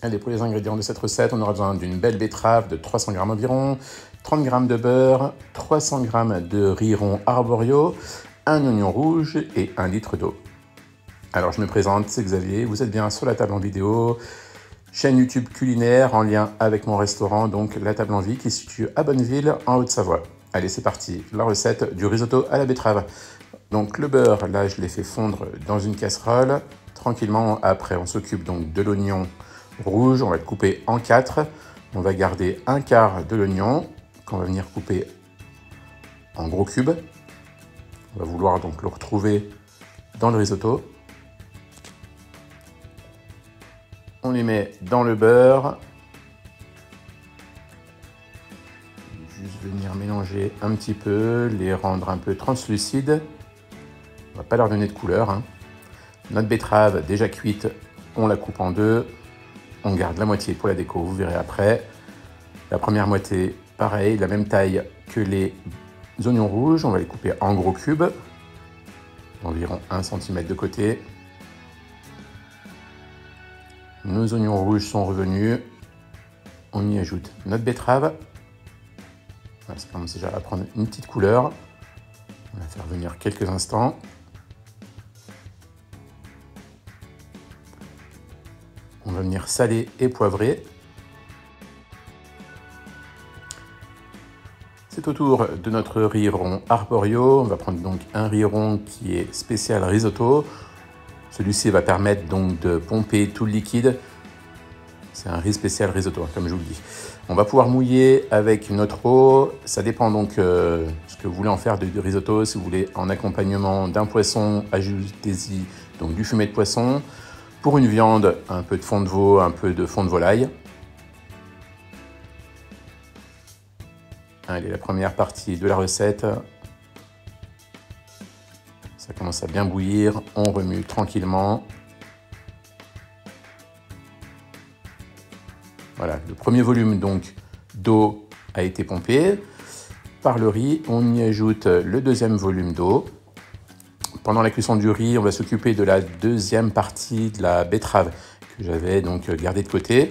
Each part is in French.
Allez, pour les ingrédients de cette recette, on aura besoin d'une belle betterave de 300 g environ, 30 g de beurre, 300 g de riz rond arborio, un oignon rouge et 1 litre d'eau. Alors je me présente, c'est Xavier, vous êtes bien sur La Table en Vidéo, chaîne YouTube culinaire en lien avec mon restaurant, donc La Table en Vie, qui se situe à Bonneville, en Haute-Savoie. Allez, c'est parti, la recette du risotto à la betterave. Donc le beurre, là je l'ai fait fondre dans une casserole, tranquillement. Après on s'occupe donc de l'oignon rouge, on va le couper en 4. On va garder un quart de l'oignon qu'on va venir couper en gros cubes. On va vouloir donc le retrouver dans le risotto. On les met dans le beurre. Juste venir mélanger un petit peu, les rendre un peu translucides. On ne va pas leur donner de couleur, hein. Notre betterave déjà cuite, on la coupe en deux. On garde la moitié pour la déco, vous verrez après. La première moitié, pareil, de la même taille que les oignons rouges. On va les couper en gros cubes, d'environ 1 cm de côté. Nos oignons rouges sont revenus. On y ajoute notre betterave. Voilà, ça commence déjà à prendre une petite couleur. On va faire venir quelques instants. On va venir saler et poivrer. C'est au tour de notre riz rond arborio. On va prendre donc un riz rond qui est spécial risotto. Celui-ci va permettre donc de pomper tout le liquide. C'est un riz spécial risotto, comme je vous le dis. On va pouvoir mouiller avec notre eau. Ça dépend donc ce que vous voulez en faire de risotto. Si vous voulez en accompagnement d'un poisson, ajoutez-y donc du fumet de poisson. Pour une viande, un peu de fond de veau, un peu de fond de volaille. Allez, la première partie de la recette. Ça commence à bien bouillir, on remue tranquillement. Voilà, le premier volume donc d'eau a été pompé. Par le riz, on y ajoute le deuxième volume d'eau. Pendant la cuisson du riz, on va s'occuper de la deuxième partie de la betterave que j'avais donc gardée de côté.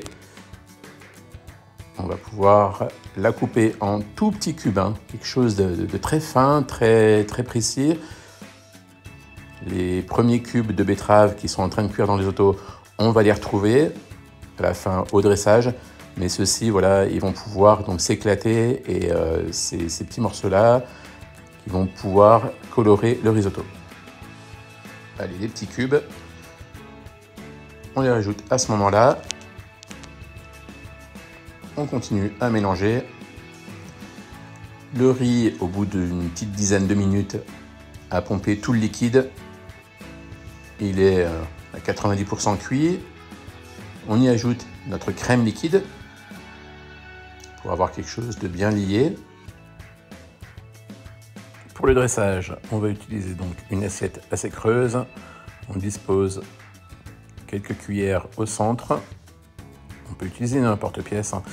On va pouvoir la couper en tout petits cubes, hein, quelque chose de très fin, très précis. Les premiers cubes de betterave qui sont en train de cuire dans les risotto, on va les retrouver à la fin au dressage. Mais ceux-ci, voilà, ils vont pouvoir donc s'éclater et ces petits morceaux-là, ils vont pouvoir colorer le risotto. Allez, les petits cubes, on les rajoute à ce moment-là. On continue à mélanger. Le riz, au bout d'une petite dizaine de minutes, a pompé tout le liquide. Il est à 90% cuit. On y ajoute notre crème liquide pour avoir quelque chose de bien lié. Pour le dressage, on va utiliser donc une assiette assez creuse. On dispose quelques cuillères au centre. On peut utiliser n'importe pièce, hein.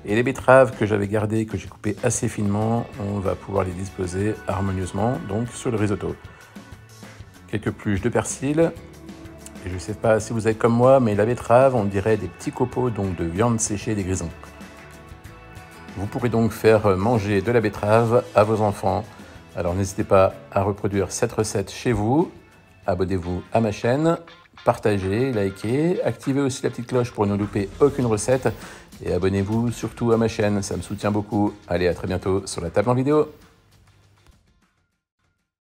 Et les betteraves que j'avais gardées, que j'ai coupées assez finement, on va pouvoir les disposer harmonieusement donc sur le risotto. Quelques pluches de persil. Et je ne sais pas si vous êtes comme moi, mais la betterave, on dirait des petits copeaux donc de viande séchée des grisons. Vous pourrez donc faire manger de la betterave à vos enfants. Alors n'hésitez pas à reproduire cette recette chez vous. Abonnez-vous à ma chaîne, partagez, likez, activez aussi la petite cloche pour ne louper aucune recette. Et abonnez-vous surtout à ma chaîne, ça me soutient beaucoup. Allez, à très bientôt sur La Table en Vidéo.